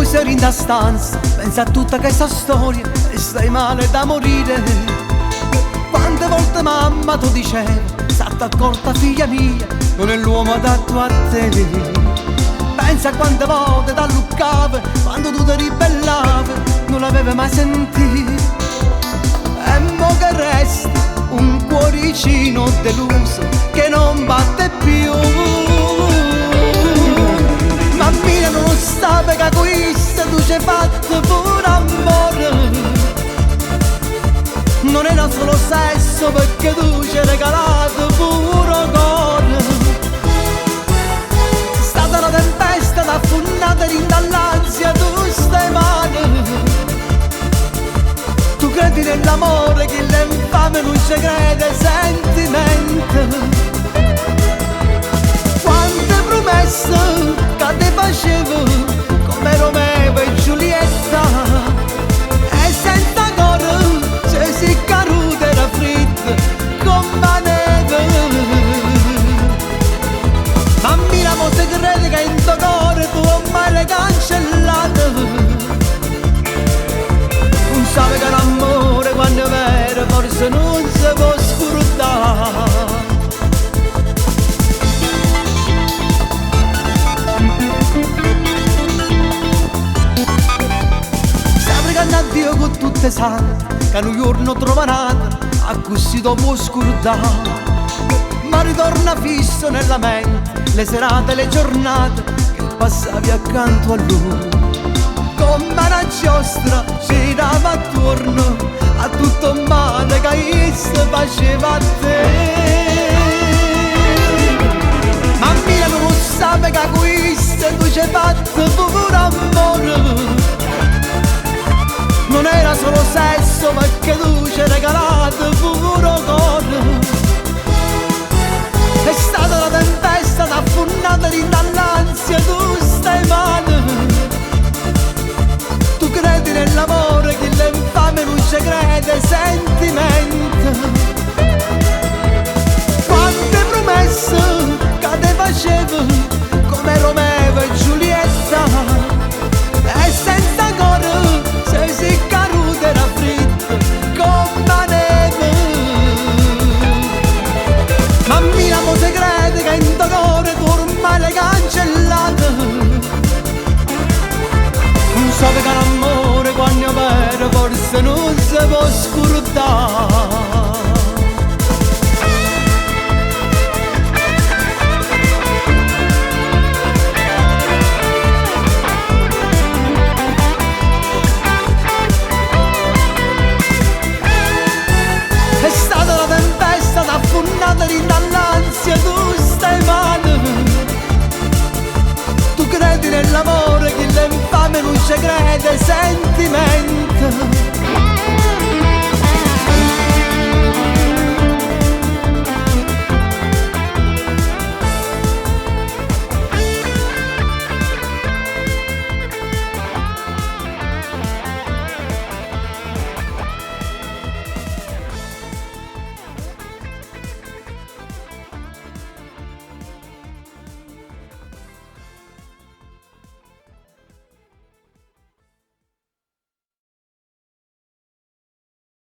seri in da stanza, pensa a tutta questa storia e stai male da morire. Quante volte mamma tu diceva, state accorta figlia mia, non è l'uomo adatto a te. Pensa a quante volte t'alluccava quando tu ti ribellavi, non l'avevi mai sentito. E mo che resta un cuoricino deluso che non batte più. Mammina non sape che questo tu ci hai fatto pure amore, non era solo sesso perché tu ci hai regalato pure cuore. È stata una tempesta d'affonnata dall'ansia, tu stai male. Tu credi nell'amore, che l'infame non ci crede, sentimento. Quante promesse che ti facevo come Romeo e Giulietta, e senza coro se si caduta era fritta come neve. Mammina mo se crede che in tuo cuore tu ormai l'hai cancellata. Non sai che l'amore quando è vero forse non si può scrutare. A Dio con tutte sante che un giorno trova nata a così dopo scordare, ma ritorna fisso nella mente le serate e le giornate che passavi accanto a lui. Come una giostra girava attorno a tutto il male che esso faceva a te. Mammina non sape che questo tu ci hai fatto pure amore, non era solo sesso perché tu ci hai regalato pure cuore. È stata la tempesta d'affonnata dall'ansia, tu stai male. Tu credi nell'amore, che l'infame non ci crede, sentimento. Quante promesse che ti facevo come Romeo e Giulietta, e senza cuore se si caduta era fritta come neve. Mammina mo se crede che in tuo cuore tu ormai l'hai cancellata. Non so che l'amore quando è vero forse non si può scrutare.